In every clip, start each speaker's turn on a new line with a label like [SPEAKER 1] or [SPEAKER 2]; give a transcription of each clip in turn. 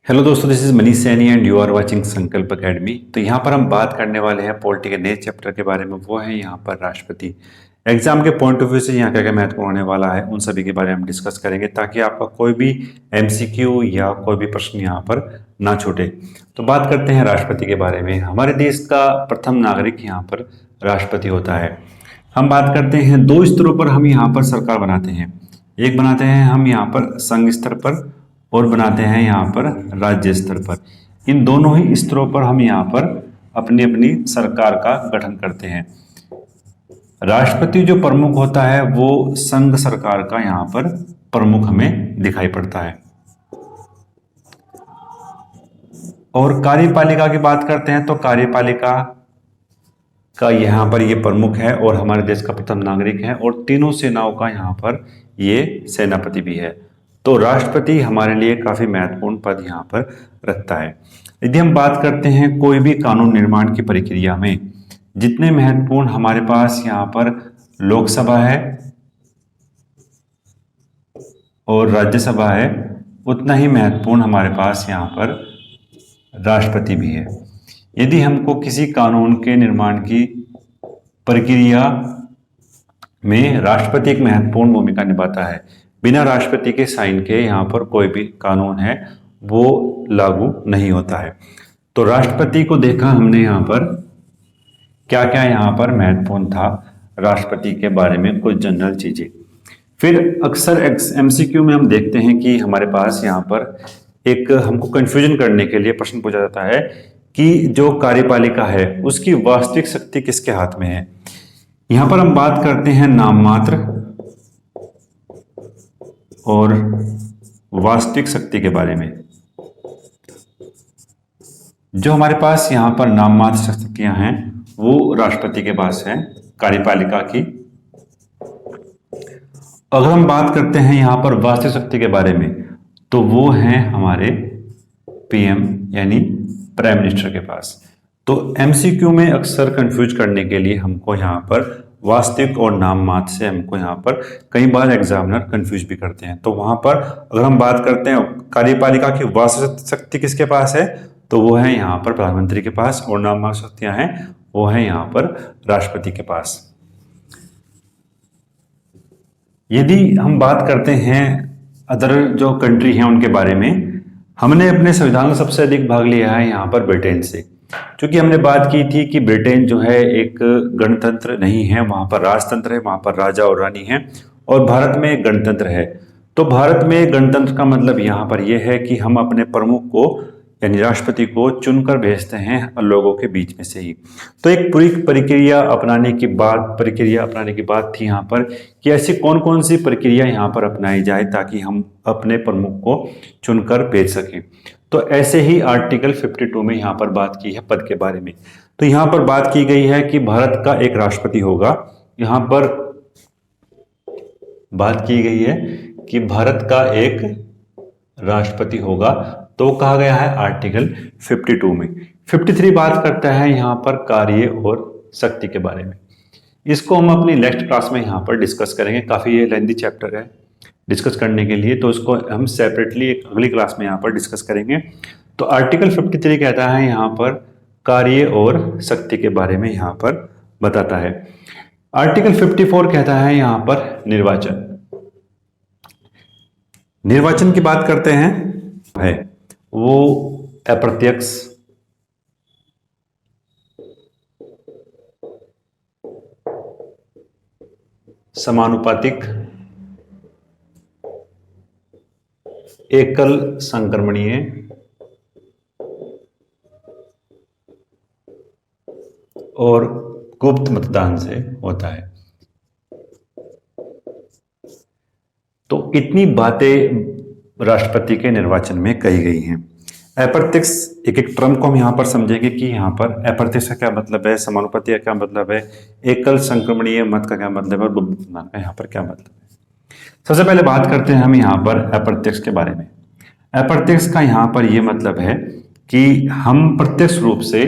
[SPEAKER 1] Hello दोस्तों, this is Manish Saini and you are watching Sankalp academy. तो यहाँ पर हम बात करने वाले हैं पॉलिटी के नए चैप्टर के बारे में। वो है यहाँ पर राष्ट्रपति। एग्जाम के पॉइंट ऑफ व्यू से यहाँ क्या क्या महत्वपूर्ण होने वाला है, उन सभी के बारे में हम डिस्कस करेंगे ताकि आपका कोई भी एमसीक्यू या कोई भी प्रश्न यहाँ पर ना छूटे। तो बात करते हैं राष्ट्रपति के बारे में। हमारे देश का प्रथम नागरिक यहाँ पर राष्ट्रपति होता है। हम बात करते हैं दो स्तरों पर हम यहाँ पर सरकार बनाते हैं। एक बनाते हैं हम यहाँ पर संघ स्तर पर और बनाते हैं यहाँ पर राज्य स्तर पर। इन दोनों ही स्तरों पर हम यहाँ पर अपनी अपनी सरकार का गठन करते हैं। राष्ट्रपति जो प्रमुख होता है वो संघ सरकार का यहाँ पर प्रमुख हमें दिखाई पड़ता है। और कार्यपालिका की बात करते हैं तो कार्यपालिका का यहाँ पर ये प्रमुख है और हमारे देश का प्रथम नागरिक है और तीनों सेनाओं का यहाँ पर ये सेनापति भी है। तो राष्ट्रपति हमारे लिए काफी महत्वपूर्ण पद यहाँ पर रखता है। यदि हम बात करते हैं कोई भी कानून निर्माण की प्रक्रिया में, जितने महत्वपूर्ण हमारे पास यहाँ पर लोकसभा है और राज्यसभा है, उतना ही महत्वपूर्ण हमारे पास यहाँ पर राष्ट्रपति भी है। यदि हमको किसी कानून के निर्माण की प्रक्रिया में राष्ट्रपति एक महत्वपूर्ण भूमिका निभाता है। बिना राष्ट्रपति के साइन के यहाँ पर कोई भी कानून है वो लागू नहीं होता है। तो राष्ट्रपति को देखा हमने यहाँ पर क्या क्या यहाँ पर महत्वपूर्ण था राष्ट्रपति के बारे में, कुछ जनरल चीजें। फिर अक्सर एमसीक्यू में हम देखते हैं कि हमारे पास यहाँ पर एक हमको कंफ्यूजन करने के लिए प्रश्न पूछा जाता है कि जो कार्यपालिका है उसकी वास्तविक शक्ति किसके हाथ में है। यहाँ पर हम बात करते हैं नाम मात्र और वास्तविक शक्ति के बारे में। जो हमारे पास यहाँ पर नाम मात्र शक्तियां हैं वो राष्ट्रपति के पास है कार्यपालिका की। अगर हम बात करते हैं यहाँ पर वास्तविक शक्ति के बारे में तो वो हैं हमारे पीएम यानी प्राइम मिनिस्टर के पास। तो एमसीक्यू में अक्सर कंफ्यूज करने के लिए हमको यहाँ पर वास्तविक और नाम मात्र से हमको यहाँ पर कई बार एग्जामिनर कंफ्यूज भी करते हैं। तो वहां पर अगर हम बात करते हैं कार्यपालिका की वास्तविक शक्ति किसके पास है तो वो है यहाँ पर प्रधानमंत्री के पास, और नाम मात्र शक्तियां हैं वो है यहाँ पर राष्ट्रपति के पास। यदि हम बात करते हैं अदर जो कंट्री हैं उनके बारे में, हमने अपने संविधान में सबसे अधिक भाग लिया है यहाँ पर ब्रिटेन से। क्योंकि हमने बात की थी कि ब्रिटेन जो है एक गणतंत्र नहीं है, वहां पर राजतंत्र है, वहां पर राजा और रानी है, और भारत में एक गणतंत्र है। तो भारत में गणतंत्र का मतलब यहाँ पर यह है कि हम अपने प्रमुख को यानी राष्ट्रपति को चुनकर भेजते हैं लोगों के बीच में से ही। तो एक पूरी प्रक्रिया अपनाने की बात थी यहाँ पर कि ऐसी कौन कौन सी प्रक्रिया यहाँ पर अपनाई जाए ताकि हम अपने प्रमुख को चुनकर भेज सकें। तो ऐसे ही आर्टिकल 52 में यहाँ पर बात की है पद के बारे में। तो यहाँ पर बात की गई है कि भारत का एक राष्ट्रपति होगा। यहाँ पर बात की गई है कि भारत का एक राष्ट्रपति होगा, तो कहा गया है आर्टिकल 52 में। 53 बात करता है यहाँ पर कार्य और शक्ति के बारे में। इसको हम अपनी नेक्स्ट क्लास में यहाँ पर डिस्कस करेंगे। काफी ये लेंथी चैप्टर है डिस्कस करने के लिए, तो इसको हम सेपरेटली एक अगली क्लास में यहाँ पर डिस्कस करेंगे। तो आर्टिकल 53 कहता है यहाँ पर कार्य और शक्ति के बारे में यहाँ पर बताता है। आर्टिकल 54 कहता है यहाँ पर निर्वाचन। निर्वाचन की बात करते हैं है वो अप्रत्यक्ष, समानुपातिक, एकल संक्रमणीय और गुप्त मतदान से होता है। तो इतनी बातें राष्ट्रपति के निर्वाचन में कही गई हैं। अप्रत्यक्ष एक एक टर्म को हम यहाँ पर समझेंगे कि यहाँ पर अप्रत्यक्ष का क्या मतलब है, समानुपाती का क्या मतलब है, एकल संक्रमणीय मत का क्या मतलब है और गुप्त मतदान का यहाँ पर क्या मतलब है। सबसे पहले बात करते हैं हम यहाँ पर अप्रत्यक्ष के बारे में। अप्रत्यक्ष का यहाँ पर यह मतलब है कि हम प्रत्यक्ष रूप से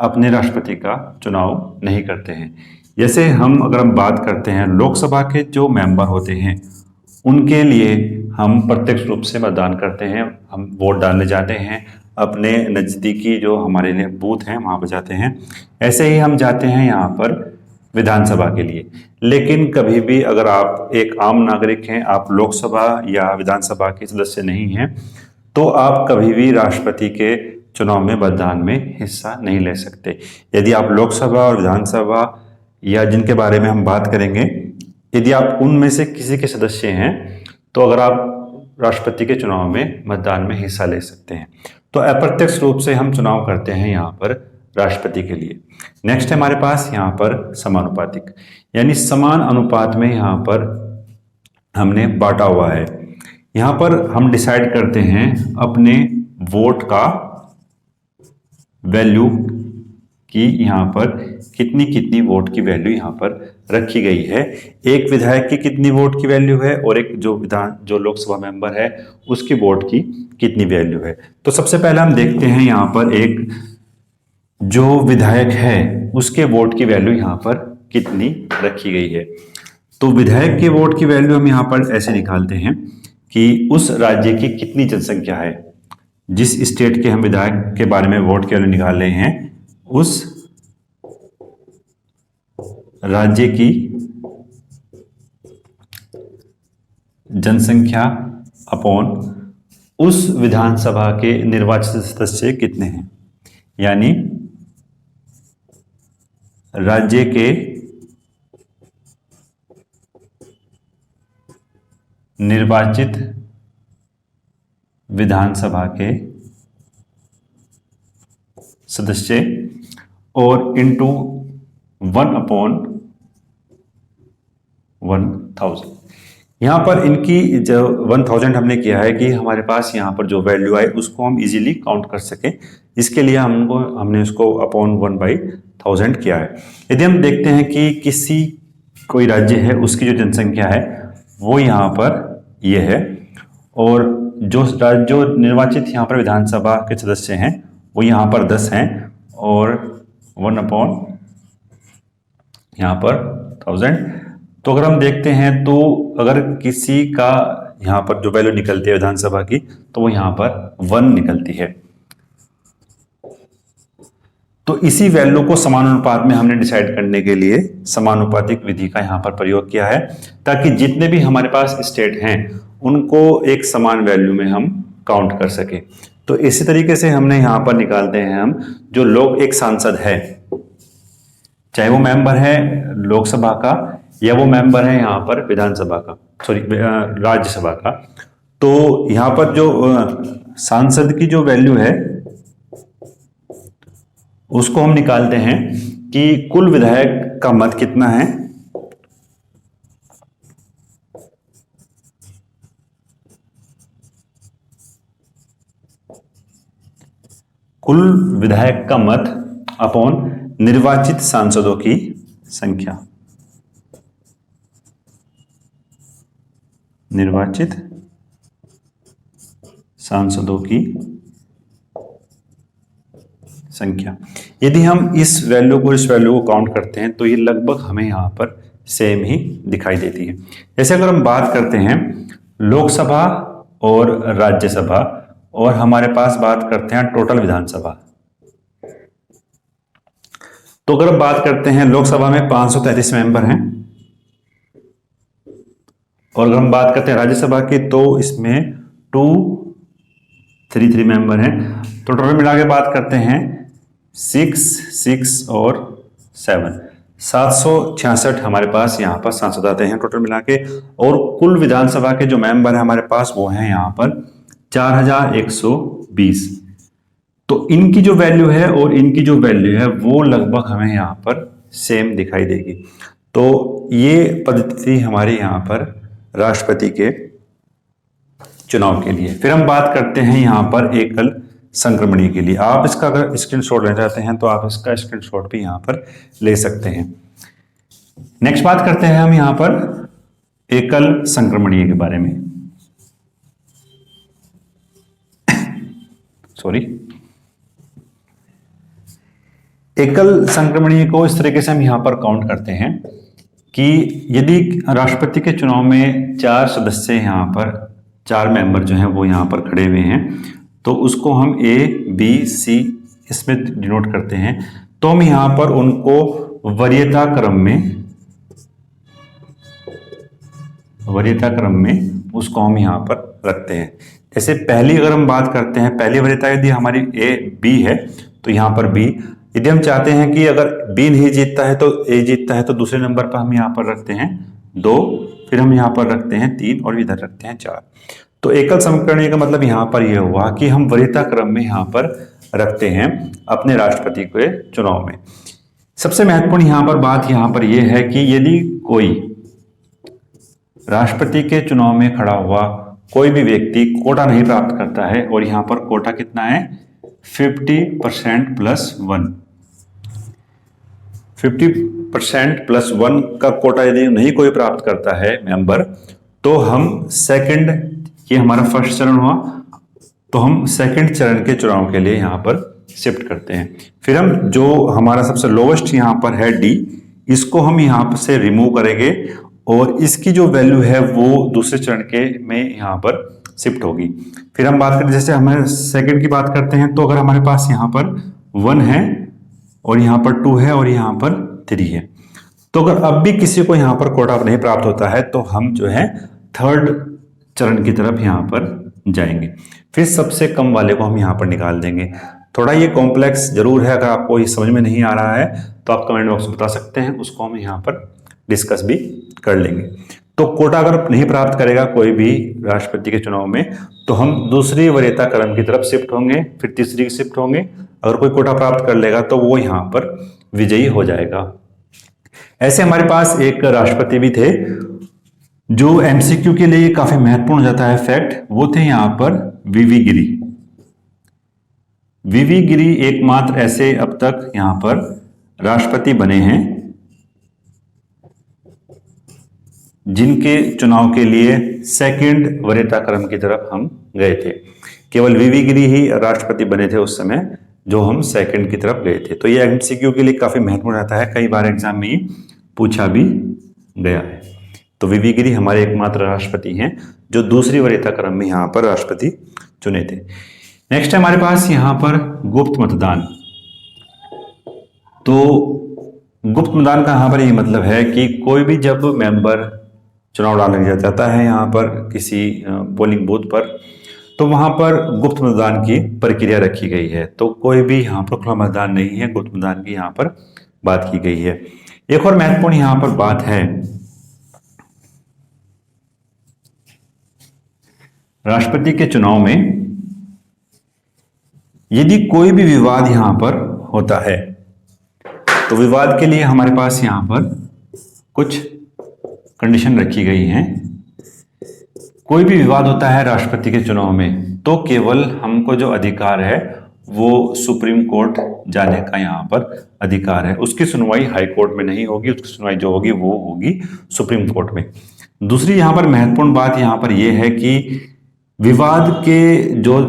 [SPEAKER 1] अपने राष्ट्रपति का चुनाव नहीं करते हैं। जैसे अगर हम बात करते हैं लोकसभा के जो मेंबर होते हैं उनके लिए हम प्रत्यक्ष रूप से मतदान करते हैं, हम वोट डालने जाते हैं, अपने नज़दीकी जो हमारे लिए बूथ हैं वहाँ पर जाते हैं। ऐसे ही हम जाते हैं यहाँ पर विधानसभा के लिए। लेकिन कभी भी अगर आप एक आम नागरिक हैं, आप लोकसभा या विधानसभा के सदस्य नहीं हैं, तो आप कभी भी राष्ट्रपति के चुनाव में मतदान में हिस्सा नहीं ले सकते। यदि आप लोकसभा और विधानसभा या जिनके बारे में हम बात करेंगे, यदि आप उनमें से किसी के सदस्य हैं, तो अगर आप राष्ट्रपति के चुनाव में मतदान में हिस्सा ले सकते हैं। तो अप्रत्यक्ष रूप से हम चुनाव करते हैं यहाँ पर राष्ट्रपति के लिए। नेक्स्ट है हमारे पास यहाँ पर समानुपातिक, यानी समान अनुपात में यहाँ पर हमने बांटा हुआ है। यहाँ पर हम डिसाइड करते हैं अपने वोट का वैल्यू कि यहाँ पर कितनी कितनी वोट की वैल्यू यहाँ पर रखी गई है। एक विधायक की कितनी वोट की वैल्यू है और एक जो लोकसभा मेंबर है उसकी वोट की कितनी वैल्यू है। तो सबसे पहले हम देखते हैं यहाँ पर एक जो विधायक है उसके वोट की वैल्यू यहाँ पर कितनी रखी गई है। तो विधायक के वोट की वैल्यू हम यहाँ पर ऐसे निकालते हैं कि उस राज्य की कितनी जनसंख्या है, जिस स्टेट के हम विधायक के बारे में वोट की वैल्यू निकाल रहे हैं, उस राज्य की जनसंख्या अपॉन उस विधानसभा के निर्वाचित सदस्य कितने हैं, यानी राज्य के निर्वाचित विधानसभा के सदस्य और इंटू 1/1000। यहाँ पर इनकी जो 1000 हमने किया है कि हमारे पास यहाँ पर जो वैल्यू आए उसको हम इजीली काउंट कर सकें, इसके लिए हमने उसको अपॉन 1/1000 किया है। यदि हम देखते हैं कि कोई राज्य है उसकी जो जनसंख्या है वो यहाँ पर ये है, और जो निर्वाचित यहाँ पर विधानसभा के सदस्य हैं वो यहाँ पर 10 हैं, और 1/1000। तो अगर हम देखते हैं तो अगर किसी का यहाँ पर जो वैल्यू निकलती है विधानसभा की, तो वो यहाँ पर 1 निकलती है। तो इसी वैल्यू को समानुपात में हमने डिसाइड करने के लिए समानुपातिक विधि का यहाँ पर प्रयोग किया है, ताकि जितने भी हमारे पास स्टेट हैं उनको एक समान वैल्यू में हम काउंट कर सके। तो इसी तरीके से हमने यहाँ पर निकालते हैं हम जो एक सांसद है, चाहे वो मेंबर है लोकसभा का या वो मेंबर है यहाँ पर विधानसभा का, राज्यसभा का। तो यहाँ पर जो सांसद की जो वैल्यू है उसको हम निकालते हैं कि कुल विधायक का मत कितना है, कुल विधायक का मत अपॉन निर्वाचित सांसदों की संख्या, निर्वाचित सांसदों की संख्या। यदि हम इस वैल्यू को काउंट करते हैं तो ये लगभग हमें यहाँ पर सेम ही दिखाई देती है। जैसे अगर हम बात करते हैं लोकसभा और राज्यसभा, और हमारे पास बात करते हैं टोटल विधानसभा, तो अगर हम बात करते हैं लोकसभा में 533 मेंबर हैं, और अगर हम बात करते हैं राज्यसभा की तो इसमें 233 मेंबर हैं। तो टोटल मिला के बात करते हैं 6 और 7 766 हमारे पास यहाँ पर सांसद आते हैं टोटल मिला के, और कुल विधानसभा के जो मेंबर हैं हमारे पास वो हैं यहाँ पर 4120। तो इनकी जो वैल्यू है और इनकी जो वैल्यू है वो लगभग हमें यहाँ पर सेम दिखाई देगी। तो ये पद्धति हमारी यहाँ पर राष्ट्रपति के चुनाव के लिए। फिर हम बात करते हैं यहाँ पर एकल संक्रमणीय के लिए। आप इसका अगर स्क्रीनशॉट लेना चाहते हैं तो आप इसका स्क्रीनशॉट भी यहाँ पर ले सकते हैं। नेक्स्ट बात करते हैं हम यहाँ पर एकल संक्रमणीय के बारे में। एकल संक्रमणीय को इस तरीके से हम यहाँ पर काउंट करते हैं कि यदि राष्ट्रपति के चुनाव में 4 सदस्य यहाँ पर, 4 मेंबर जो हैं वो यहाँ पर खड़े हुए हैं, तो उसको हम ए बी सी इसमें डिनोट करते हैं। तो हम यहाँ पर उनको वरीयता क्रम में उसको हम यहाँ पर रखते हैं। जैसे पहली अगर हम बात करते हैं, पहली वरीयता यदि हमारी ए बी है तो यहाँ पर बी। यदि हम चाहते हैं कि अगर बी नहीं जीतता है तो ए जीतता है, तो दूसरे नंबर पर हम यहाँ पर रखते हैं 2, फिर हम यहाँ पर रखते हैं 3 और इधर रखते हैं 4। तो एकल समीकरण का मतलब यहाँ पर यह हुआ कि हम वरीयता क्रम में यहाँ पर रखते हैं अपने राष्ट्रपति के चुनाव में। सबसे महत्वपूर्ण यहाँ पर बात यहाँ पर यह है कि यदि कोई राष्ट्रपति के चुनाव में खड़ा हुआ कोई भी व्यक्ति कोटा नहीं प्राप्त करता है, और यहाँ पर कोटा कितना है 50% प्लस 1, 50% प्लस 1 का कोटा यदि नहीं कोई प्राप्त करता है मेंबर, तो हम सेकंड, ये हमारा फर्स्ट चरण हुआ, तो हम सेकंड चरण के चुनाव के लिए यहाँ पर शिफ्ट करते हैं। फिर हम जो हमारा सबसे लोवेस्ट यहाँ पर है डी, इसको हम यहाँ से रिमूव करेंगे और इसकी जो वैल्यू है वो दूसरे चरण के में यहाँ पर शिफ्ट होगी। फिर हम बात करें, जैसे हमारे सेकंड की बात करते हैं, तो अगर हमारे पास यहाँ पर 1 है और यहाँ पर 2 है और यहाँ पर 3 है, तो अगर अब भी किसी को यहाँ पर कोटा नहीं प्राप्त होता है तो हम जो है थर्ड चरण की तरफ यहाँ पर जाएंगे। फिर सबसे कम वाले को हम यहाँ पर निकाल देंगे। थोड़ा ये कॉम्प्लेक्स जरूर है, अगर आपको ये समझ में नहीं आ रहा है तो आप कमेंट बॉक्स में बता सकते हैं, उसको हम यहाँ पर डिस्कस भी कर लेंगे। तो कोटा अगर नहीं प्राप्त करेगा कोई भी राष्ट्रपति के चुनाव में, तो हम दूसरी वरीयता क्रम की तरफ शिफ्ट होंगे, फिर तीसरी शिफ्ट होंगे। अगर कोई कोटा प्राप्त कर लेगा तो वो यहाँ पर विजयी हो जाएगा। ऐसे हमारे पास एक राष्ट्रपति भी थे जो एमसीक्यू के लिए काफी महत्वपूर्ण हो जाता है फैक्ट, वो थे यहाँ पर वीवी गिरी। वीवी गिरी एकमात्र ऐसे अब तक यहाँ पर राष्ट्रपति बने हैं जिनके चुनाव के लिए सेकंड वरीयता क्रम की तरफ हम गए थे। केवल वीवी गिरी ही राष्ट्रपति बने थे उस समय जो हम सेकंड की तरफ गए थे। तो ये एमसीक्यू के लिए काफी महत्वपूर्ण रहता है, कई बार एग्जाम में ये पूछा भी गया है। तो वीवी गिरी हमारे एकमात्र राष्ट्रपति हैं जो दूसरी वरीयता क्रम में यहाँ पर राष्ट्रपति चुने थे। नेक्स्ट है हमारे पास यहाँ पर गुप्त मतदान। तो गुप्त मतदान का यहाँ पर ये मतलब है कि कोई भी जब मेंबर चुनाव डालने जाता है यहाँ पर किसी पोलिंग बूथ पर, तो वहां पर गुप्त मतदान की प्रक्रिया रखी गई है। तो कोई भी यहाँ पर खुला मतदान नहीं है, गुप्त मतदान की यहाँ पर बात की गई है। एक और महत्वपूर्ण यहाँ पर बात है, राष्ट्रपति के चुनाव में यदि कोई भी विवाद यहां पर होता है, तो विवाद के लिए हमारे पास यहां पर कुछ कंडीशन रखी गई हैं। कोई भी विवाद होता है राष्ट्रपति के चुनाव में, तो केवल हमको जो अधिकार है वो सुप्रीम कोर्ट जाने का यहाँ पर अधिकार है। उसकी सुनवाई हाई कोर्ट में नहीं होगी, उसकी सुनवाई जो होगी वो होगी सुप्रीम कोर्ट में। दूसरी यहाँ पर महत्वपूर्ण बात यहाँ पर यह है कि विवाद के जो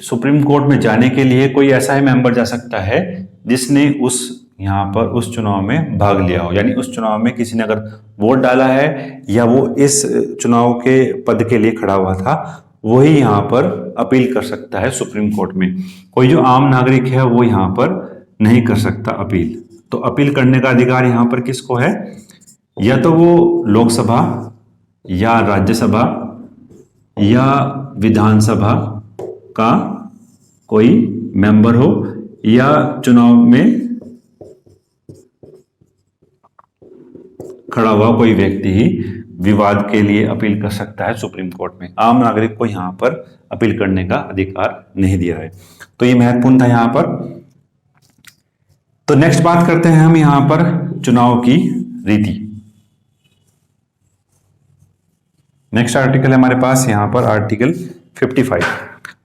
[SPEAKER 1] सुप्रीम कोर्ट में जाने के लिए कोई ऐसा ही मेंबर जा सकता है जिसने उस यहाँ पर उस चुनाव में भाग लिया हो, यानी उस चुनाव में किसी ने अगर वोट डाला है या वो इस चुनाव के पद के लिए खड़ा हुआ था, वही यहाँ पर अपील कर सकता है सुप्रीम कोर्ट में। कोई जो आम नागरिक है वो यहाँ पर नहीं कर सकता अपील। तो अपील करने का अधिकार यहाँ पर किसको है? या तो वो लोकसभा या राज्यसभा या विधानसभा का कोई मेंबर हो, या चुनाव में खड़ा हुआ कोई व्यक्ति ही विवाद के लिए अपील कर सकता है सुप्रीम कोर्ट में। आम नागरिक को यहां पर अपील करने का अधिकार नहीं दिया है। तो ये महत्वपूर्ण था यहां पर। तो नेक्स्ट बात करते हैं हम यहां पर चुनाव की रीति। नेक्स्ट आर्टिकल है हमारे पास यहां पर आर्टिकल 55।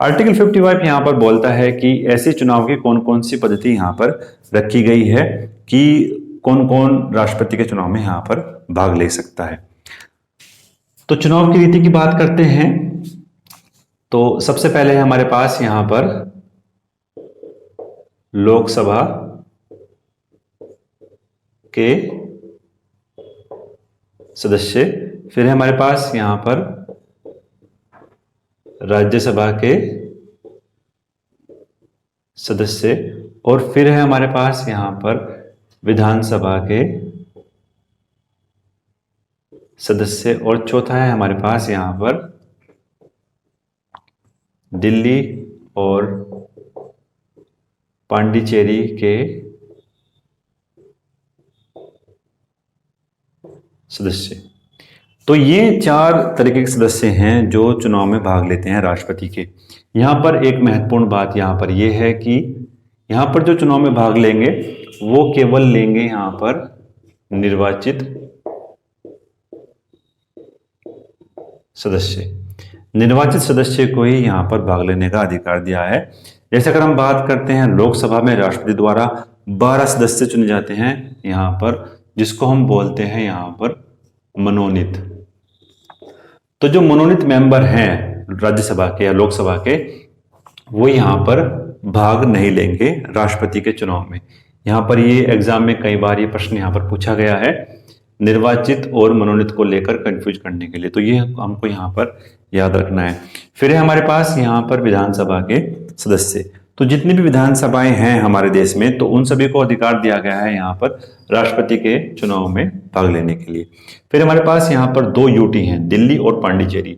[SPEAKER 1] आर्टिकल 55 यहां पर बोलता है कि ऐसे चुनाव की कौन कौन सी पद्धति यहां पर रखी गई है कि कौन कौन राष्ट्रपति के चुनाव में यहां पर भाग ले सकता है। तो चुनाव की रीति की बात करते हैं तो सबसे पहले हमारे पास यहां पर लोकसभा के सदस्य, फिर है हमारे पास यहां पर राज्यसभा के सदस्य, और फिर है हमारे पास यहां पर विधानसभा के सदस्य, और चौथा है हमारे पास यहां पर दिल्ली और पांडिचेरी के सदस्य। तो ये 4 तरीके के सदस्य हैं जो चुनाव में भाग लेते हैं राष्ट्रपति के। यहां पर एक महत्वपूर्ण बात यहां पर यह है कि यहां पर जो चुनाव में भाग लेंगे वो केवल लेंगे यहां पर निर्वाचित सदस्य। निर्वाचित सदस्य को ही यहां पर भाग लेने का अधिकार दिया है। जैसे अगर हम बात करते हैं लोकसभा में राष्ट्रपति द्वारा 12 सदस्य चुने जाते हैं यहां पर, जिसको हम बोलते हैं यहां पर मनोनीत। तो जो मनोनीत मेंबर हैं राज्यसभा के या लोकसभा के, वो यहां पर भाग नहीं लेंगे राष्ट्रपति के चुनाव में। यहां पर ये एग्जाम में कई बार ये प्रश्न यहां पर पूछा गया है निर्वाचित और मनोनीत को लेकर कंफ्यूज करने के लिए, तो ये हमको यहां पर याद रखना है। फिर है हमारे पास यहां पर विधानसभा के सदस्य। तो जितनी भी विधानसभाएं हैं हमारे देश में, तो उन सभी को अधिकार दिया गया है यहाँ पर राष्ट्रपति के चुनाव में भाग लेने के लिए। फिर हमारे पास यहाँ पर 2 यूटी हैं, दिल्ली और पांडिचेरी।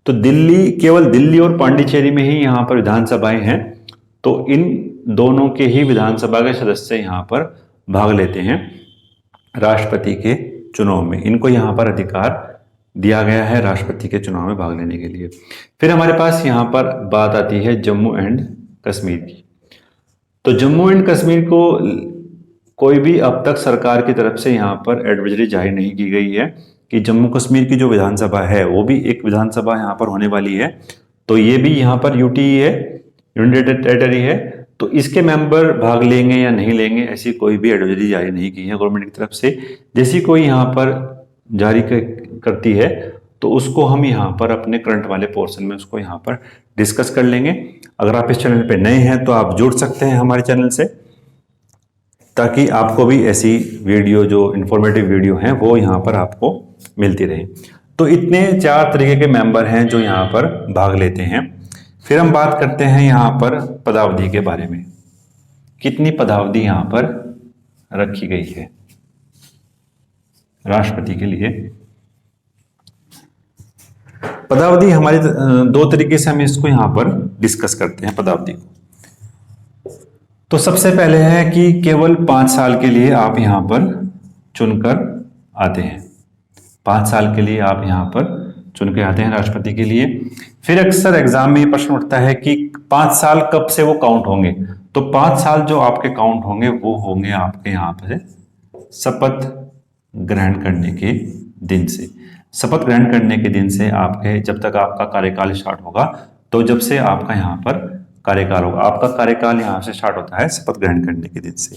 [SPEAKER 1] तो दिल्ली, केवल दिल्ली और पांडिचेरी में ही यहाँ पर विधानसभाएं हैं, तो इन दोनों के ही विधानसभा के सदस्य यहाँ पर भाग लेते हैं राष्ट्रपति के चुनाव में। इनको यहाँ पर अधिकार दिया गया है राष्ट्रपति के चुनाव में भाग लेने के लिए। फिर हमारे पास यहाँ पर बात आती है जम्मू एंड कश्मीर की। तो जम्मू एंड कश्मीर को कोई भी अब तक सरकार की तरफ से यहाँ पर एडवाइजरी जारी नहीं की गई है कि जम्मू कश्मीर की जो विधानसभा है वो भी एक विधानसभा यहाँ पर होने वाली है। तो ये भी यहाँ पर यूटी है, यूनियन टेरिटरी है। तो इसके मेंबर भाग लेंगे या नहीं लेंगे, ऐसी कोई भी एडवाइजरी जारी नहीं की है गवर्नमेंट की तरफ से। जैसी कोई यहाँ पर जारी करती है तो उसको हम यहाँ पर अपने करंट वाले पोर्शन में उसको यहाँ पर डिस्कस कर लेंगे। अगर आप इस चैनल पे नए हैं तो आप जुड़ सकते हैं हमारे चैनल से, ताकि आपको भी ऐसी वीडियो जो इन्फॉर्मेटिव वीडियो हैं वो यहाँ पर आपको मिलती रहे। तो इतने 4 तरीके के मेंबर हैं जो यहाँ पर भाग लेते हैं। फिर हम बात करते हैं यहाँ पर पदावधि के बारे में। कितनी पदावधि यहाँ पर रखी गई है राष्ट्रपति के लिए। पदावधि हमारी 2 तरीके से हम इसको यहाँ पर डिस्कस करते हैं पदावधि को। तो सबसे पहले है कि केवल 5 साल के लिए आप यहाँ पर चुनकर आते हैं। 5 साल के लिए आप यहाँ पर चुन के आते हैं राष्ट्रपति के लिए। फिर अक्सर एग्जाम में ये प्रश्न उठता है कि 5 साल कब से वो काउंट होंगे। तो 5 साल जो आपके काउंट होंगे वो होंगे आपके यहाँ पर शपथ ग्रहण करने के दिन से। शपथ ग्रहण करने के दिन से आपके, जब तक आपका कार्यकाल स्टार्ट होगा, तो जब से आपका यहाँ पर कार्यकाल होगा, आपका कार्यकाल यहाँ से स्टार्ट होता है शपथ ग्रहण करने के दिन से,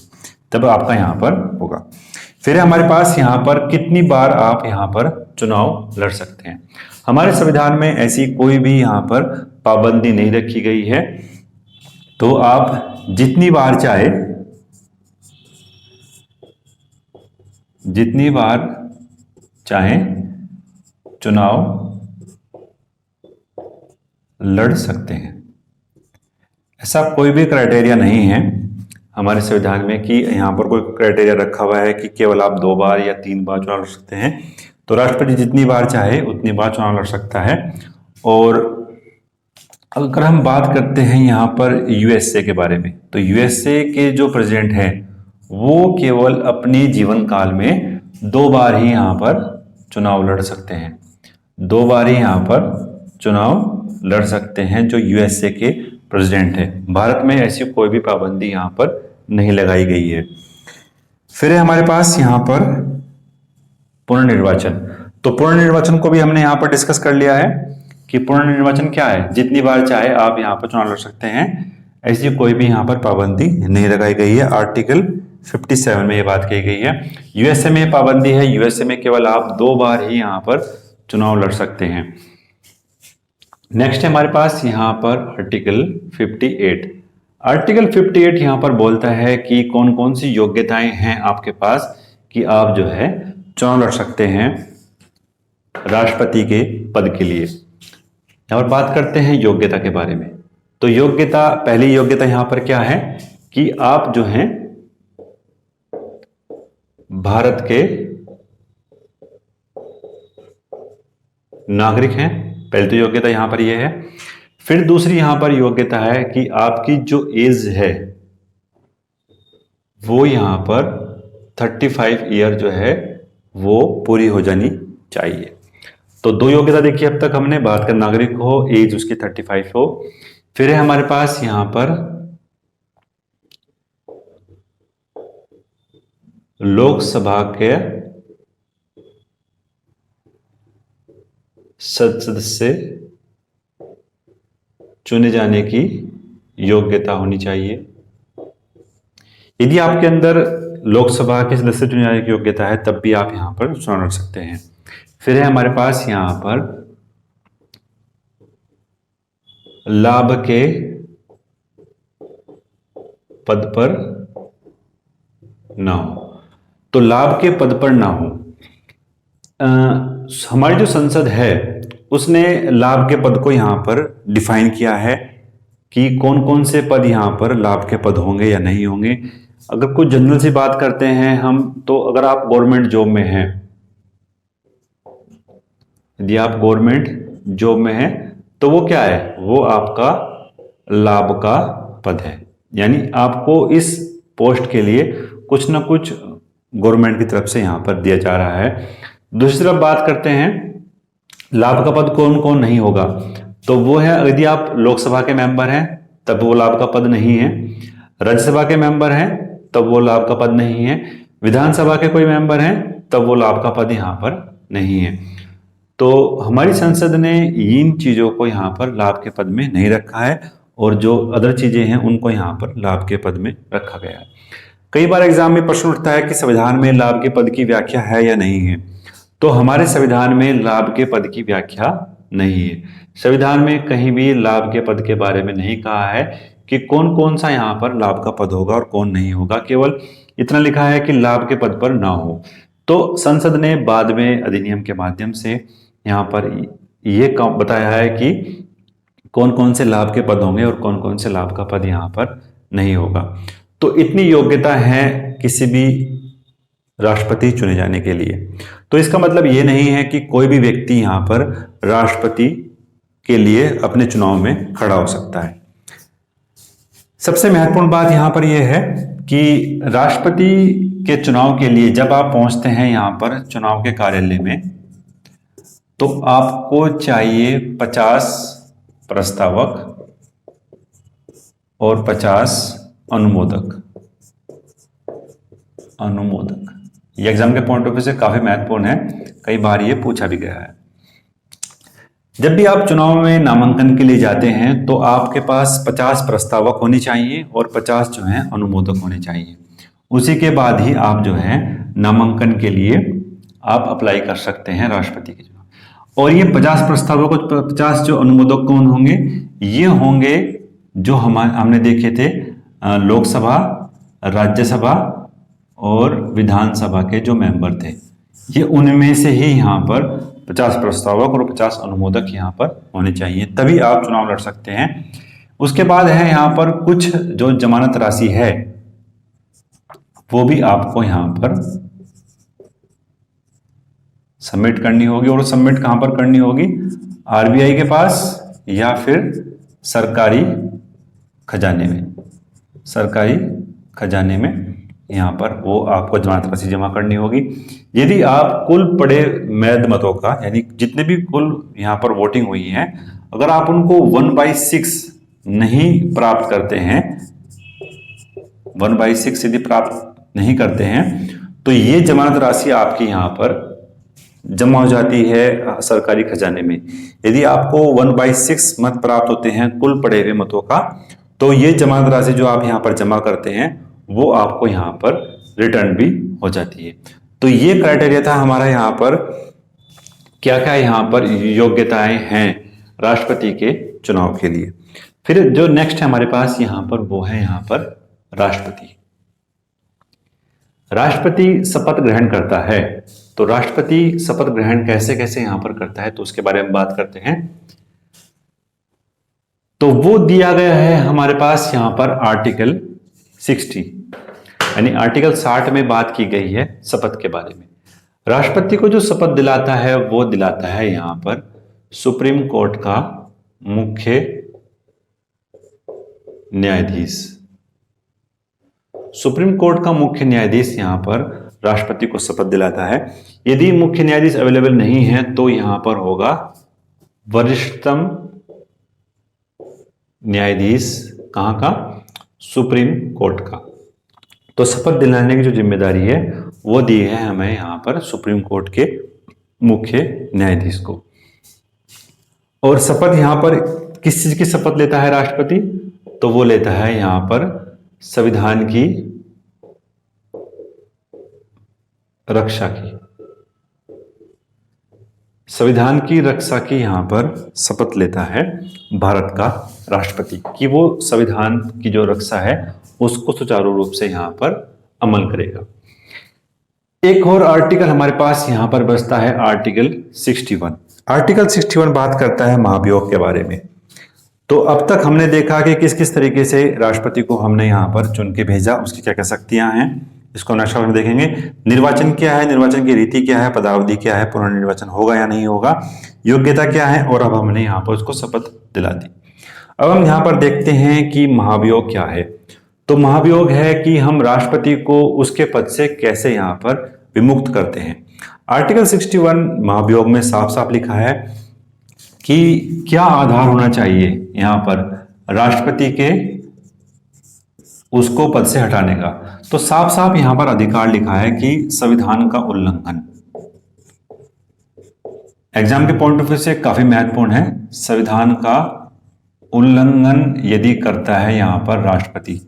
[SPEAKER 1] तब आपका यहाँ पर होगा। फिर हमारे पास यहाँ पर कितनी बार आप यहाँ पर चुनाव लड़ सकते हैं। हमारे संविधान में ऐसी कोई भी यहाँ पर पाबंदी नहीं रखी गई है। तो आप जितनी बार चाहे, जितनी बार चाहें चुनाव लड़ सकते हैं। ऐसा कोई भी क्राइटेरिया नहीं है हमारे संविधान में कि यहाँ पर कोई क्राइटेरिया रखा हुआ है कि केवल आप 2 बार या 3 बार चुनाव लड़ सकते हैं। तो राष्ट्रपति जितनी बार चाहे उतनी बार चुनाव लड़ सकता है। और अगर हम बात करते हैं यहाँ पर यूएसए के बारे में, तो यूएसए के जो प्रेसिडेंट हैं वो केवल अपने जीवन काल में 2 बार ही यहाँ पर चुनाव लड़ सकते हैं। 2 बार ही यहाँ पर चुनाव लड़ सकते हैं जो यूएसए के प्रेसिडेंट है। भारत में ऐसी कोई भी पाबंदी यहाँ पर नहीं लगाई गई है। फिर है हमारे पास यहाँ पर पुनर्निर्वाचन। तो पुनर्निर्वाचन को भी हमने यहाँ पर डिस्कस कर लिया है कि पुनर्निर्वाचन क्या है। जितनी बार चाहे आप यहाँ पर चुनाव लड़ सकते हैं, ऐसी कोई भी यहाँ पर पाबंदी नहीं लगाई गई है। आर्टिकल 57 में ये बात कही गई है। यूएसए में पाबंदी है, यूएसए में केवल आप 2 बार ही यहाँ पर चुनाव लड़ सकते हैं। नेक्स्ट है हमारे पास यहाँ पर आर्टिकल 58। आर्टिकल 58 यहाँ पर बोलता है कि कौन कौन सी योग्यताएं हैं आपके पास कि आप जो है चुनाव लड़ सकते हैं राष्ट्रपति के पद के लिए। यहां पर बात करते हैं योग्यता के बारे में। तो योग्यता, पहली योग्यता यहां पर क्या है कि आप जो हैं भारत के नागरिक हैं, पहली तो योग्यता यहां पर यह है। फिर दूसरी यहां पर योग्यता है कि आपकी जो एज है वो यहां पर 35 ईयर जो है वो पूरी हो जानी चाहिए। तो दो योग्यता देखी अब तक हमने, बात कर नागरिक हो, एज उसकी 35 हो। फिर है हमारे पास यहां पर लोकसभा के सदस्य चुने जाने की योग्यता होनी चाहिए। यदि आपके अंदर लोकसभा के सदस्य चुने जाने की योग्यता है तब भी आप यहां पर चुनाव लड़ सकते हैं। फिर है हमारे पास यहां पर लाभ के पद पर ना हो। तो लाभ के पद पर ना हो, हमारी जो संसद है उसने लाभ के पद को यहां पर डिफाइन किया है कि कौन कौन से पद यहां पर लाभ के पद होंगे या नहीं होंगे। अगर कुछ जनरल सी बात करते हैं हम, तो अगर आप गवर्नमेंट जॉब में हैं, यदि आप गवर्नमेंट जॉब में हैं तो वो क्या है, वो आपका लाभ का पद है। यानी आपको इस पोस्ट के लिए कुछ ना कुछ गवर्नमेंट की तरफ से यहां पर दिया जा रहा है। दूसरी तरफ बात करते हैं लाभ का पद कौन कौन नहीं होगा, तो वो है यदि आप लोकसभा के मेंबर हैं तब वो लाभ का पद नहीं है, राज्यसभा के मेंबर हैं तब वो लाभ का पद नहीं है, विधानसभा के कोई मेंबर हैं तब वो लाभ का पद यहां पर नहीं है। तो हमारी संसद ने इन चीजों को यहां पर लाभ के पद में नहीं रखा है और जो अदर चीजें हैं उनको यहां पर लाभ के पद में रखा गया है। कई बार एग्जाम में प्रश्न उठता है कि संविधान में लाभ के पद की व्याख्या है या नहीं है। तो हमारे संविधान में लाभ के पद की व्याख्या नहीं है। संविधान में कहीं भी लाभ के पद के बारे में नहीं कहा है कि कौन कौन सा यहाँ पर लाभ का पद होगा और कौन नहीं होगा, केवल इतना लिखा है कि लाभ के पद पर ना हो। तो संसद ने बाद में अधिनियम के माध्यम से यहाँ पर ये बताया है कि कौन कौन से लाभ के पद होंगे और कौन कौन से लाभ का पद यहाँ पर नहीं होगा। तो इतनी योग्यता है किसी भी राष्ट्रपति चुने जाने के लिए। तो इसका मतलब ये नहीं है कि कोई भी व्यक्ति यहाँ पर राष्ट्रपति के लिए अपने चुनाव में खड़ा हो सकता है। सबसे महत्वपूर्ण बात यहाँ पर यह है कि राष्ट्रपति के चुनाव के लिए जब आप पहुंचते हैं यहाँ पर चुनाव के कार्यालय में, तो आपको चाहिए 50 प्रस्तावक और 50 अनुमोदक। ये एग्जाम के पॉइंट ऑफ व्यू से काफी महत्वपूर्ण है, कई बार ये पूछा भी गया है। जब भी आप चुनाव में नामांकन के लिए जाते हैं तो आपके पास 50 प्रस्तावक होने चाहिए और 50 जो हैं अनुमोदक होने चाहिए। उसी के बाद ही आप जो है नामांकन के लिए आप अप्लाई कर सकते हैं राष्ट्रपति के चुनाव। और ये 50 प्रस्तावक और 50 जो अनुमोदक कौन होंगे, ये होंगे जो हमने देखे थे लोकसभा, राज्यसभा और विधानसभा के जो मेंबर थे, ये उनमें से ही यहाँ पर 50 प्रस्तावक और 50 अनुमोदक यहाँ पर होने चाहिए, तभी आप चुनाव लड़ सकते हैं। उसके बाद है यहाँ पर कुछ जो जमानत राशि है वो भी आपको यहाँ पर सबमिट करनी होगी। और सबमिट कहाँ पर करनी होगी, आरबीआई के पास या फिर सरकारी खजाने में यहाँ पर वो आपको जमानत राशि जमा करनी होगी। यदि आप कुल पड़े वैध मतों का, यानी जितने भी कुल यहाँ पर वोटिंग हुई है, अगर आप उनको 1/6 नहीं प्राप्त करते हैं, 1/6 यदि प्राप्त नहीं करते हैं तो ये जमानत राशि आपकी यहाँ पर जमा हो जाती है सरकारी खजाने में। यदि आपको 1/6 मत प्राप्त होते हैं कुल पड़े हुए मतों का, तो ये जमानत राशि जो आप यहाँ पर जमा करते हैं वो आपको यहाँ पर रिटर्न भी हो जाती है। तो ये क्राइटेरिया था हमारा यहाँ पर, क्या क्या यहाँ पर योग्यताएं हैं राष्ट्रपति के चुनाव के लिए। फिर जो नेक्स्ट है हमारे पास यहाँ पर वो है यहाँ पर राष्ट्रपति। राष्ट्रपति शपथ ग्रहण करता है, तो राष्ट्रपति शपथ ग्रहण कैसे कैसे यहां पर करता है, तो उसके बारे में बात करते हैं। तो वो दिया गया है हमारे पास यहां पर आर्टिकल 60, यानी आर्टिकल 60 में बात की गई है शपथ के बारे में। राष्ट्रपति को जो शपथ दिलाता है वो दिलाता है यहां पर सुप्रीम कोर्ट का मुख्य न्यायाधीश। सुप्रीम कोर्ट का मुख्य न्यायाधीश यहां पर राष्ट्रपति को शपथ दिलाता है। यदि मुख्य न्यायाधीश अवेलेबल नहीं है तो यहां पर होगा वरिष्ठतम न्यायाधीश, कहां का, सुप्रीम कोर्ट का। तो शपथ दिलाने की जो जिम्मेदारी है वो दी है हमें यहां पर सुप्रीम कोर्ट के मुख्य न्यायाधीश को। और शपथ यहां पर किस चीज की शपथ लेता है राष्ट्रपति, तो वो लेता है यहां पर संविधान की रक्षा की, संविधान की रक्षा की यहां पर शपथ लेता है भारत का राष्ट्रपति कि वो संविधान की जो रक्षा है उसको सुचारू रूप से यहां पर अमल करेगा। एक और आर्टिकल हमारे पास यहां पर बचता है आर्टिकल 61। आर्टिकल 61 बात करता है महाभियोग के बारे में। तो अब तक हमने देखा कि किस किस तरीके से राष्ट्रपति को हमने यहां पर चुन के भेजा, उसकी क्या क्या शक्तियां हैं, इसको नेक्स्ट में देखेंगे। निर्वाचन क्या है, निर्वाचन की रीति क्या है, पदावधि क्या है, पुनर्निर्वाचन होगा या नहीं होगा, योग्यता क्या है, और अब हमने यहाँ पर उसको शपथ दिला दी। अब हम यहाँ पर देखते हैं कि महाभियोग क्या है। तो महाभियोग है कि हम राष्ट्रपति को उसके पद से कैसे यहाँ पर विमुक्त करते हैं। आर्टिकल 61 महाभियोग में साफ साफ लिखा है कि क्या आधार होना चाहिए यहाँ पर राष्ट्रपति के उसको पद से हटाने का। तो साफ साफ यहां पर अधिकार लिखा है कि संविधान का उल्लंघन, एग्जाम के पॉइंट ऑफ व्यू से काफी महत्वपूर्ण है। संविधान का उल्लंघन यदि करता है यहां पर राष्ट्रपति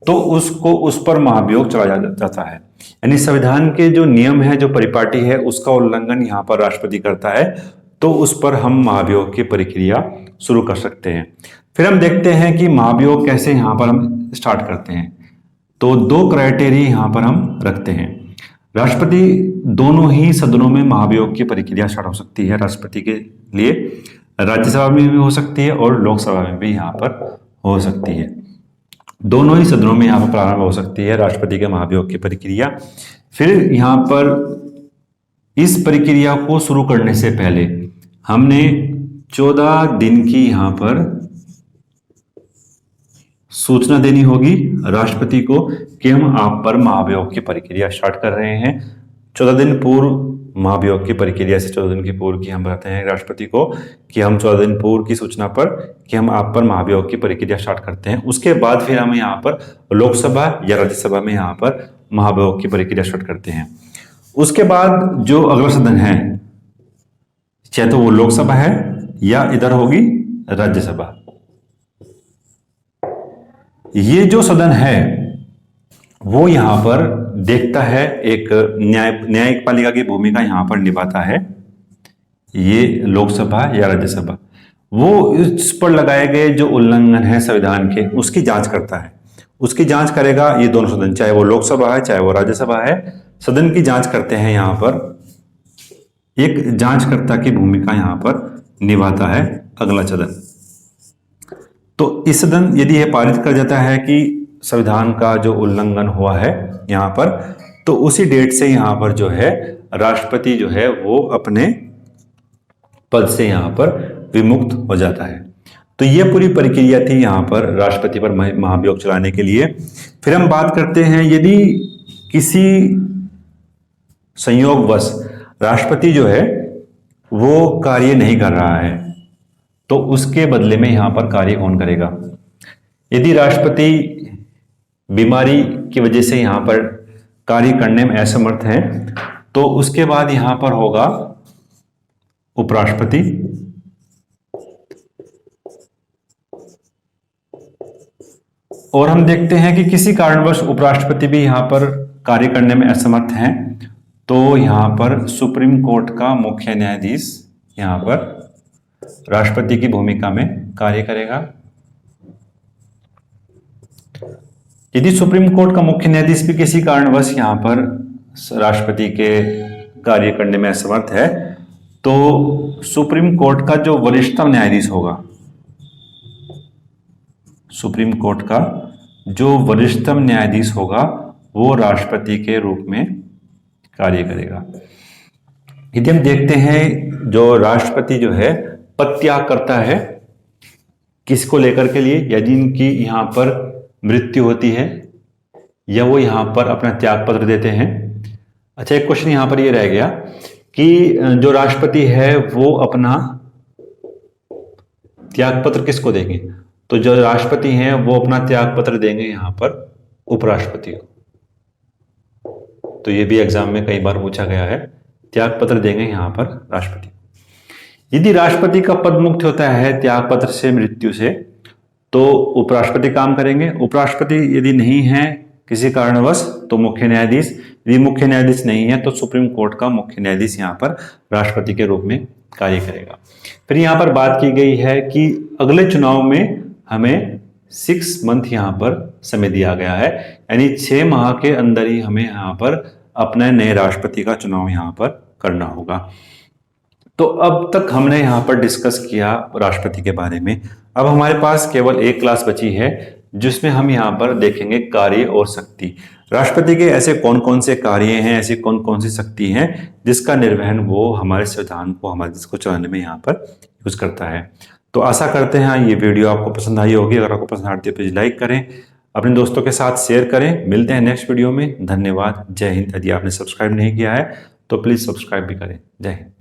[SPEAKER 1] तो उसको उस पर महाभियोग चला जाता है, यानी संविधान के जो नियम है, जो परिपाटी है, उसका उल्लंघन यहां पर राष्ट्रपति करता है तो उस पर हम महाभियोग की प्रक्रिया शुरू कर सकते हैं। फिर हम देखते हैं कि महाभियोग कैसे यहां पर हम स्टार्ट करते हैं। तो दो क्राइटेरिया यहां पर हम रखते हैं। राष्ट्रपति दोनों ही सदनों में महाभियोग की प्रक्रिया स्टार्ट हो सकती है राष्ट्रपति के लिए, राज्यसभा में भी हो सकती है और लोकसभा में भी यहां पर हो सकती है। दोनों ही सदनों में यहां पर प्रारंभ हो सकती है राष्ट्रपति के महाभियोग की प्रक्रिया। फिर यहां पर इस प्रक्रिया को शुरू करने से पहले हमने 14 दिन की यहां पर सूचना देनी होगी राष्ट्रपति को कि हम आप पर महाभियोग की प्रक्रिया स्टार्ट कर रहे हैं। 14 दिन पूर्व महाभियोग की प्रक्रिया से 14 दिन की पूर्व की हम बताते हैं राष्ट्रपति को कि हम 14 दिन पूर्व की सूचना पर कि हम आप पर महाभियोग की प्रक्रिया स्टार्ट करते हैं। उसके बाद फिर हम यहाँ पर लोकसभा या राज्यसभा में यहाँ पर महाभियोग की प्रक्रिया स्टार्ट करते हैं। उसके बाद जो अगला सदन है, चाहे तो वो लोकसभा है या इधर होगी राज्यसभा, ये जो सदन है वो यहां पर देखता है, एक न्यायिक पालिका की भूमिका यहां पर निभाता है ये लोकसभा या राज्यसभा। वो इस पर लगाए गए जो उल्लंघन है संविधान के उसकी जांच करता है, उसकी जांच करेगा ये दोनों सदन, चाहे वो लोकसभा है चाहे वो राज्यसभा है, सदन की जांच करते हैं। यहां पर एक जांचकर्ता की भूमिका यहां पर निभाता है अगला सदन। तो इस सदन यदि यह पारित कर जाता है कि संविधान का जो उल्लंघन हुआ है यहां पर, तो उसी डेट से यहां पर जो है राष्ट्रपति जो है वो अपने पद से यहां पर विमुक्त हो जाता है। तो यह पूरी प्रक्रिया थी यहां पर राष्ट्रपति पर महाभियोग चलाने के लिए। फिर हम बात करते हैं यदि किसी संयोगवश राष्ट्रपति जो है वो कार्य नहीं कर रहा है तो उसके बदले में यहां पर कार्य कौन करेगा। यदि राष्ट्रपति बीमारी की वजह से यहां पर कार्य करने में असमर्थ हैं तो उसके बाद यहां पर होगा उपराष्ट्रपति। और हम देखते हैं कि किसी कारणवश उपराष्ट्रपति भी यहां पर कार्य करने में असमर्थ हैं तो यहां पर सुप्रीम कोर्ट का मुख्य न्यायाधीश यहां पर राष्ट्रपति की भूमिका में कार्य करेगा। यदि सुप्रीम कोर्ट का मुख्य न्यायाधीश भी किसी कारणवश यहाँ पर राष्ट्रपति के कार्य करने में असमर्थ है, तो सुप्रीम कोर्ट का जो वरिष्ठतम न्यायाधीश होगा, सुप्रीम कोर्ट का जो वरिष्ठतम न्यायाधीश होगा वो राष्ट्रपति के रूप में कार्य करेगा। यदि हम देखते हैं जो राष्ट्रपति जो है पद त्याग करता है किसको लेकर के लिए, यदि इनकी यहाँ पर मृत्यु होती है या वो यहाँ पर अपना त्याग पत्र देते हैं। अच्छा, एक क्वेश्चन यहाँ पर ये रह गया कि जो राष्ट्रपति है वो अपना त्याग पत्र किसको देंगे, तो जो राष्ट्रपति हैं वो अपना त्याग पत्र देंगे यहाँ पर उपराष्ट्रपति को। तो ये भी एग्जाम में कई बार पूछा गया है, त्याग पत्र देंगे यहाँ पर राष्ट्रपति। यदि राष्ट्रपति का पद मुक्त होता है त्याग पत्र से, मृत्यु से, तो उपराष्ट्रपति काम करेंगे। उपराष्ट्रपति यदि नहीं है किसी कारणवश तो मुख्य न्यायाधीश, यदि मुख्य न्यायाधीश नहीं है तो सुप्रीम कोर्ट का मुख्य न्यायाधीश यहाँ पर राष्ट्रपति के रूप में कार्य करेगा। फिर यहाँ पर बात की गई है कि अगले चुनाव में हमें 6 मंथ यहाँ पर समय दिया गया है, यानी 6 माह के अंदर ही हमें यहाँ पर अपने नए राष्ट्रपति का चुनाव यहाँ पर करना होगा। तो अब तक हमने यहाँ पर डिस्कस किया राष्ट्रपति के बारे में। अब हमारे पास केवल एक क्लास बची है जिसमें हम यहाँ पर देखेंगे कार्य और शक्ति। राष्ट्रपति के ऐसे कौन कौन से कार्य हैं, ऐसी कौन कौन सी शक्ति हैं जिसका निर्वहन वो हमारे संविधान को, हमारे देश को चलाने में यहाँ पर यूज करता है। तो आशा करते हैं ये वीडियो आपको पसंद आई होगी। अगर आपको पसंद आती है प्लीज लाइक करें, अपने दोस्तों के साथ शेयर करें। मिलते हैं नेक्स्ट वीडियो में। धन्यवाद। जय हिंद। यदि आपने सब्सक्राइब नहीं किया है तो प्लीज सब्सक्राइब भी करें। जय हिंद।